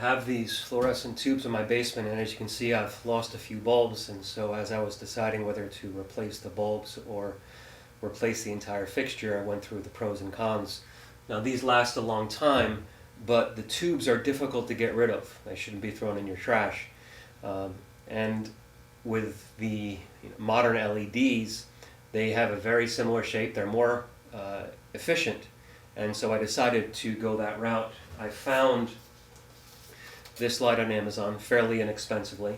have these fluorescent tubes in my basement, and as you can see, I've lost a few bulbs, and so as I was deciding whether to replace the bulbs or replace the entire fixture, I went through the pros and cons. Now these last a long time, but the tubes are difficult to get rid of. They shouldn't be thrown in your trash. And with the modern LEDs, they have a very similar shape. They're more efficient, and so I decided to go that route. I found this light on Amazon fairly inexpensively.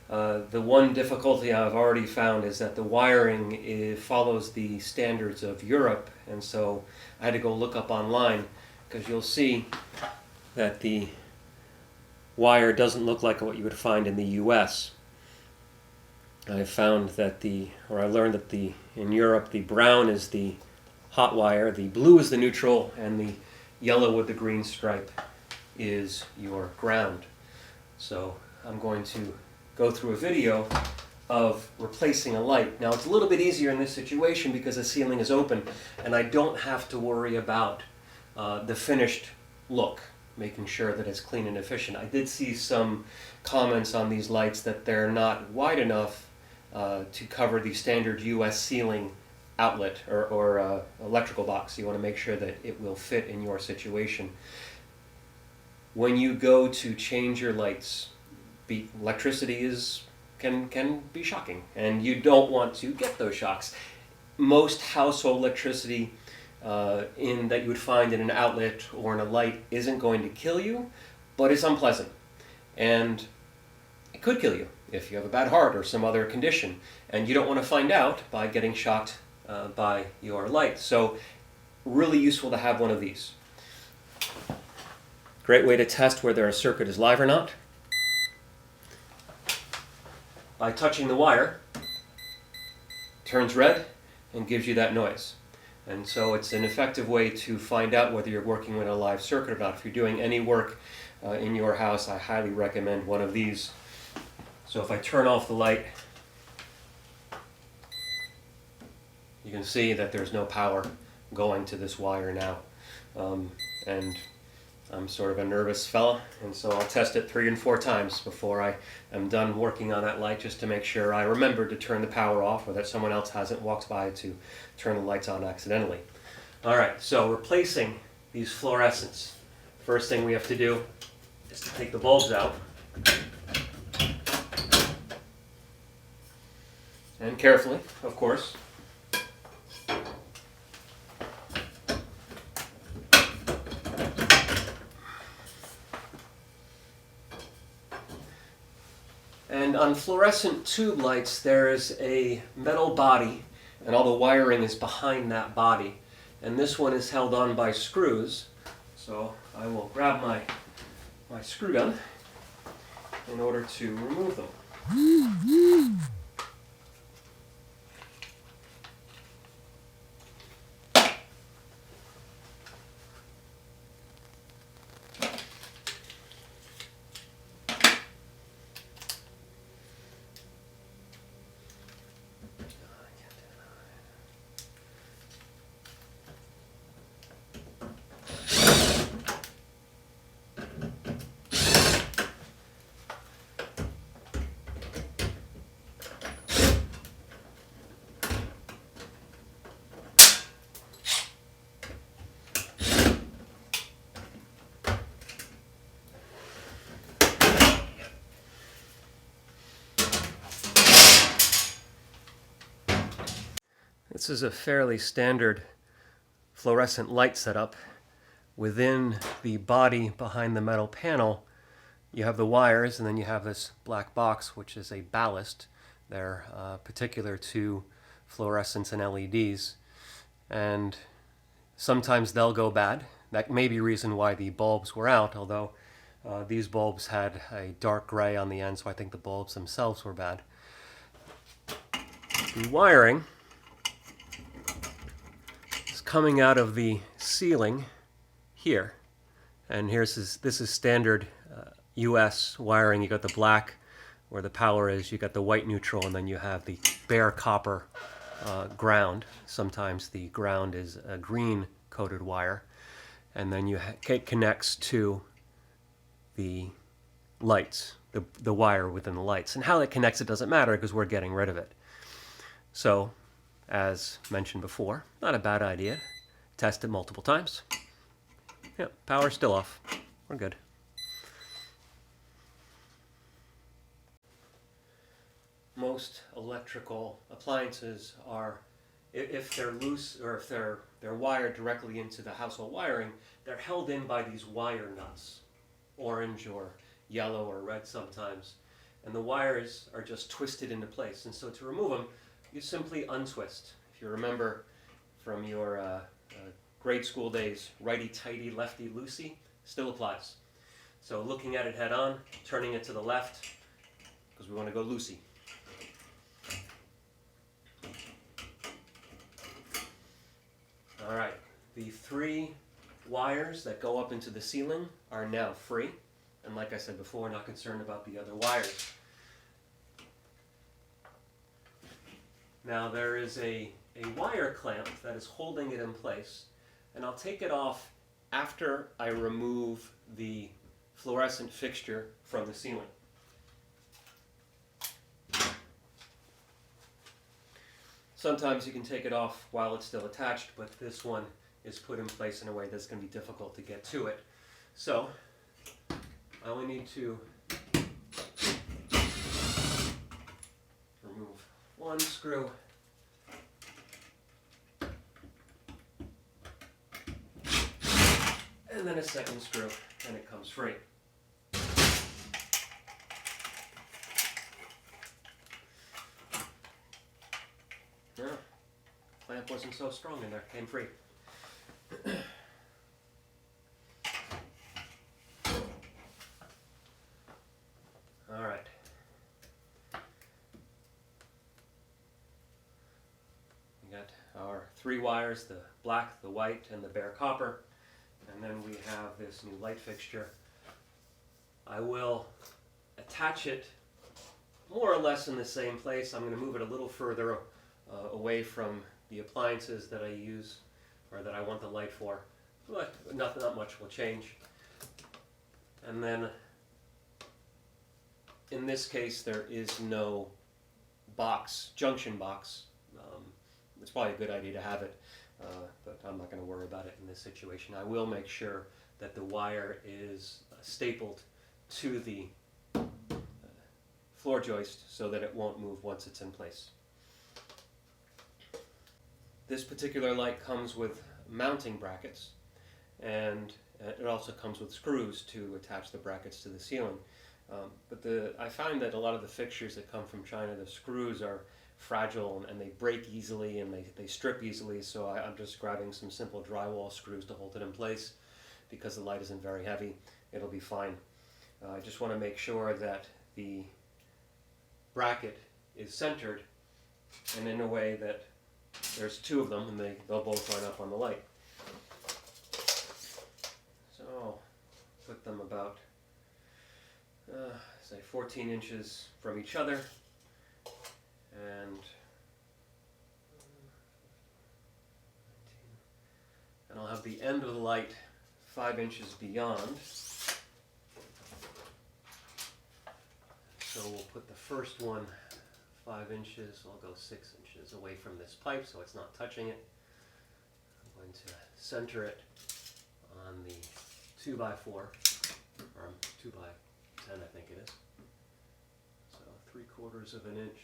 The one difficulty I've already found is that the wiring follows the standards of Europe, and so I had to go look up online, because you'll see that the wire doesn't look like what you would find in the US. I found that I learned that in Europe the brown is the hot wire, the blue is the neutral, and the yellow with the green stripe is your ground. So I'm going to go through a video of replacing a light. Now it's a little bit easier in this situation because the ceiling is open and I don't have to worry about the finished look, making sure that it's clean and efficient. I did see some comments on these lights that they're not wide enough to cover the standard US ceiling outlet or electrical box. You want to make sure that it will fit in your situation. When you go to change your lights, electricity can be shocking, and you don't want to get those shocks. Most household electricity that you would find in an outlet or in a light isn't going to kill you, but it's unpleasant, and it could kill you if you have a bad heart or some other condition, and you don't want to find out by getting shocked by your light. So really useful to have one of these. Great way to test whether a circuit is live or not. By touching the wire, it turns red and gives you that noise. And so it's an effective way to find out whether you're working with a live circuit or not. If you're doing any work in your house, I highly recommend one of these. So if I turn off the light, you can see that there's no power going to this wire now. And I'm sort of a nervous fella, and so I'll test it 3 and 4 times before I am done working on that light, just to make sure I remember to turn the power off or that someone else hasn't walked by to turn the lights on accidentally. Alright, so replacing these fluorescents. First thing we have to do is to take the bulbs out. And carefully, of course. And on fluorescent tube lights, there is a metal body, and all the wiring is behind that body. And this one is held on by screws. So I will grab my screw gun in order to remove them. This is a fairly standard fluorescent light setup. Within the body behind the metal panel, you have the wires, and then you have this black box, which is a ballast. They're particular to fluorescents and LEDs. And sometimes they'll go bad. That may be a reason why the bulbs were out, although these bulbs had a dark gray on the end, so I think the bulbs themselves were bad. The wiring is coming out of the ceiling here, and this is standard US wiring. You got the black where the power is, you got the white neutral, and then you have the bare copper ground. Sometimes the ground is a green coated wire, and then it connects to the lights, the wire within the lights. And how it connects, it doesn't matter because we're getting rid of it. So, as mentioned before, not a bad idea. Test it multiple times. Yeah, power's still off. We're good. Most electrical appliances are, if they're loose or if they're wired directly into the household wiring, they're held in by these wire nuts, orange or yellow or red sometimes, and the wires are just twisted into place. And so to remove them, you simply untwist. If you remember from your grade school days, righty-tighty, lefty-loosey, still applies. So looking at it head on, turning it to the left, because we want to go loosey. All right, the 3 wires that go up into the ceiling are now free. And like I said before, not concerned about the other wires. Now there is a wire clamp that is holding it in place, and I'll take it off after I remove the fluorescent fixture from the ceiling. Sometimes you can take it off while it's still attached, but this one is put in place in a way that's going to be difficult to get to it. So I only need to remove 1 screw and then a 2nd screw, and it comes free. Yeah, clamp wasn't so strong in there, came free. All right. We got our 3 wires, the black, the white, and the bare copper. And then we have this new light fixture. I will attach it more or less in the same place. I'm going to move it a little further away from the appliances that I use or that I want the light for. But not much will change. And then in this case, there is no box, junction box. It's probably a good idea to have it, but I'm not going to worry about it in this situation. I will make sure that the wire is stapled to the floor joist so that it won't move once it's in place. This particular light comes with mounting brackets, and it also comes with screws to attach the brackets to the ceiling. But I find that a lot of the fixtures that come from China, the screws are fragile and they break easily and they strip easily, so I'm just grabbing some simple drywall screws to hold it in place. Because the light isn't very heavy, it'll be fine. I just want to make sure that the bracket is centered and in a way that there's 2 of them and they'll both line up on the light. So put them about say 14 inches from each other, and I'll have the end of the light 5 inches beyond. So we'll put the first one 5 inches, I'll go 6 inches away from this pipe so it's not touching it. I'm going to center it on the 2x4, or 2x10 I think it is. So 3/4 of an inch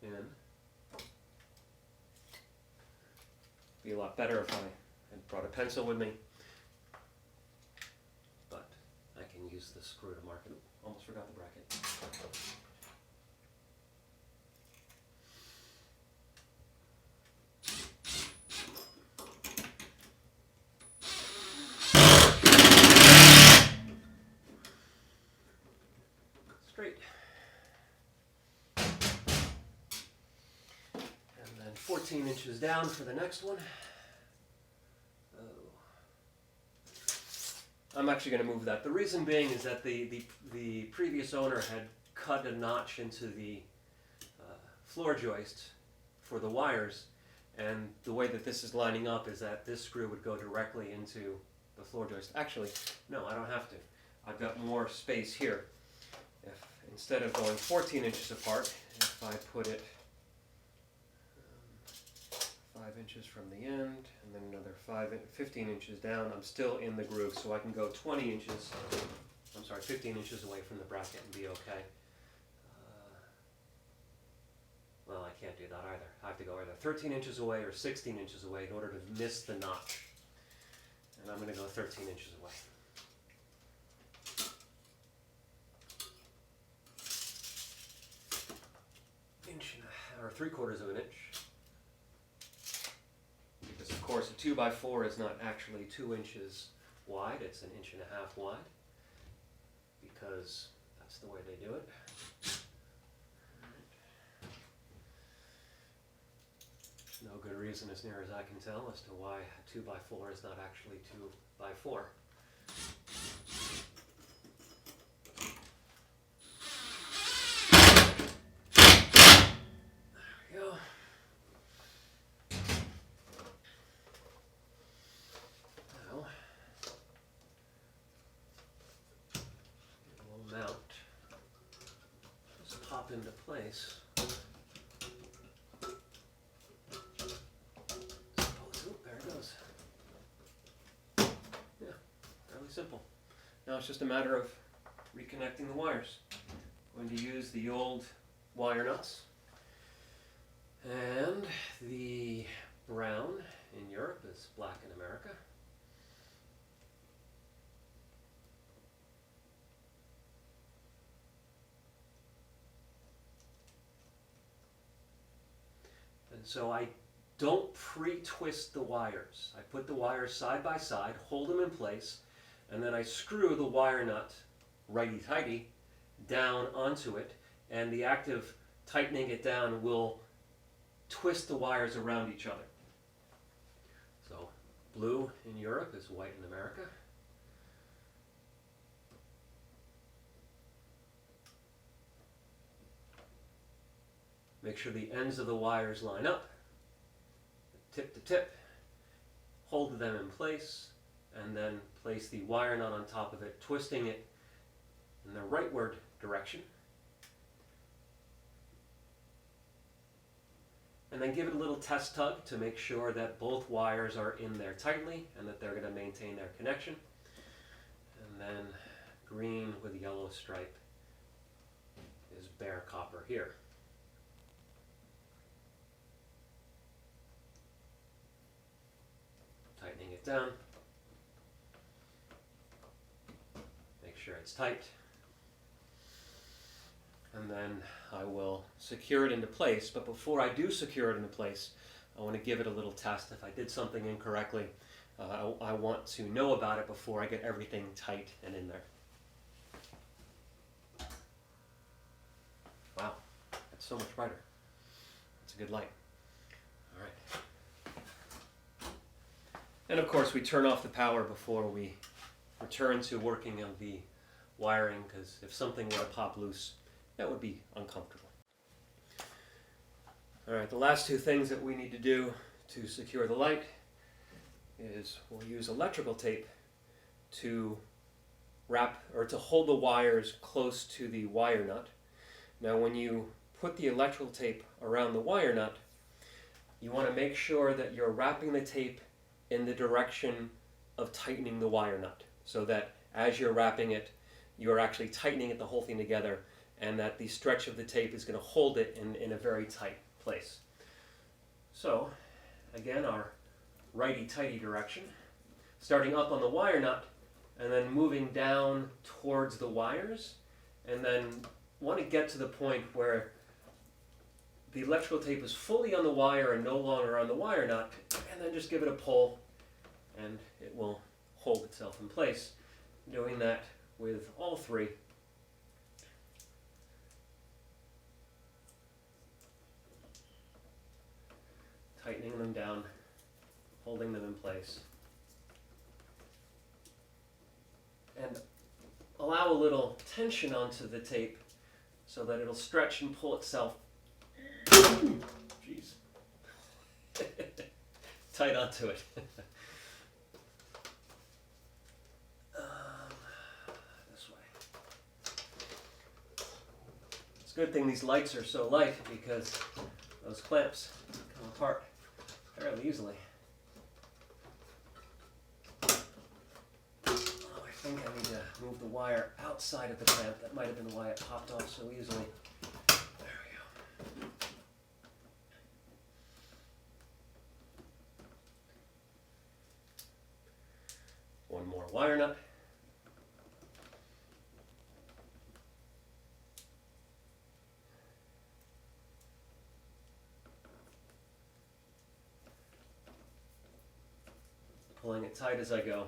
in. Be a lot better if I had brought a pencil with me, but I can use the screw to mark it. Almost forgot the bracket. Straight. And then 14 inches down for the next one. I'm actually going to move that. The reason being is that the previous owner had cut a notch into the floor joist for the wires, and the way that this is lining up is that this screw would go directly into the floor joist. Actually, no, I don't have to. I've got more space here. If instead of going 14 inches apart, if I put it 5 inches from the end, and then another 15 inches down, I'm still in the groove, so I can go 15 inches away from the bracket and be okay. Well, I can't do that either. I have to go either 13 inches away or 16 inches away in order to miss the notch. And I'm going to go 13 inches away. Inch and a half, or 3/4 of an inch. Because of course a 2x4 is not actually 2 inches wide, it's 1.5 inches wide. Because that's the way they do it. No good reason, as near as I can tell, as to why a 2x4 is not actually 2x4. There we go. Now, it will mount. Just pop into place. Simple. Now it's just a matter of reconnecting the wires. I'm going to use the old wire nuts, and the brown in Europe is black in America. And so I don't pre-twist the wires. I put the wires side by side, hold them in place, and then I screw the wire nut, righty-tighty, down onto it, and the act of tightening it down will twist the wires around each other. So, blue in Europe is white in America. Make sure the ends of the wires line up, tip to tip, hold them in place, and then place the wire nut on top of it, twisting it in the rightward direction. And then give it a little test tug to make sure that both wires are in there tightly and that they're going to maintain their connection. And then green with yellow stripe is bare copper here. Tightening it down. Make sure it's tight. And then I will secure it into place. But before I do secure it into place, I want to give it a little test. If I did something incorrectly, I want to know about it before I get everything tight and in there. Wow, that's so much brighter. That's a good light. All right. And of course, we turn off the power before we return to working on the wiring, because if something were to pop loose, that would be uncomfortable. All right, the last two things that we need to do to secure the light is we'll use electrical tape to wrap or to hold the wires close to the wire nut. Now, when you put the electrical tape around the wire nut, you want to make sure that you're wrapping the tape in the direction of tightening the wire nut, so that as you're wrapping it, you're actually tightening it, the whole thing together, and that the stretch of the tape is going to hold it in a very tight place. So, again, our righty-tighty direction, starting up on the wire nut, and then moving down towards the wires, and then want to get to the point where the electrical tape is fully on the wire and no longer on the wire nut, and then just give it a pull, and it will hold itself in place. Doing that with all three. Tightening them down, holding them in place. And allow a little tension onto the tape so that it'll stretch and pull itself jeez. Tight onto it. Good thing these lights are so light because those clamps come apart fairly easily. Oh, I think I need to move the wire outside of the clamp. That might have been why it popped off so easily. There we go. One more wire nut. Pulling it tight as I go.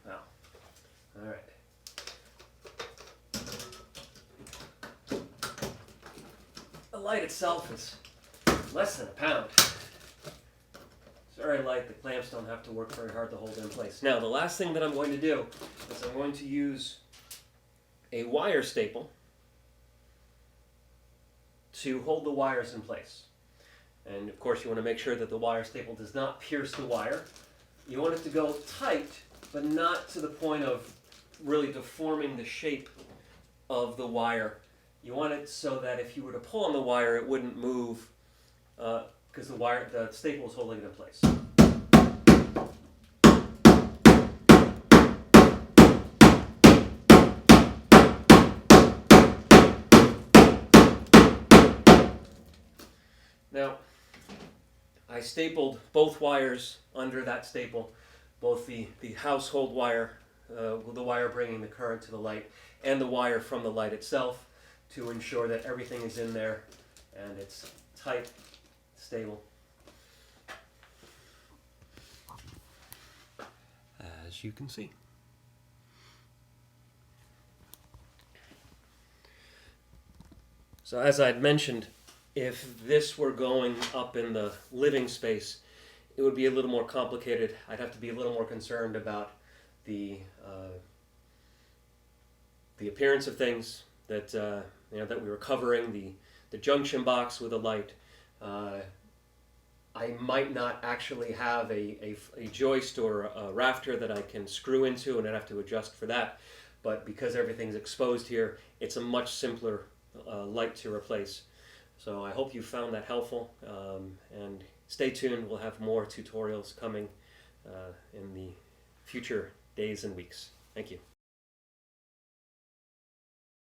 Wow. All right. The light itself is less than a pound. It's very light. The clamps don't have to work very hard to hold it in place. Now, the last thing that I'm going to do is I'm going to use a wire staple to hold the wires in place. And of course you want to make sure that the wire staple does not pierce the wire. You want it to go tight, but not to the point of really deforming the shape of the wire. You want it so that if you were to pull on the wire, it wouldn't move because the staple is holding it in place. Now, I stapled both wires under that staple, both the household wire, the wire bringing the current to the light, and the wire from the light itself, to ensure that everything is in there and it's tight, stable. As you can see. So as I'd mentioned, if this were going up in the living space, it would be a little more complicated. I'd have to be a little more concerned about the appearance of things, that that we were covering the junction box with a light. I might not actually have a joist or a rafter that I can screw into, and I'd have to adjust for that. But because everything's exposed here, it's a much simpler light to replace. So I hope you found that helpful, and stay tuned. We'll have more tutorials coming in the future days and weeks. Thank you.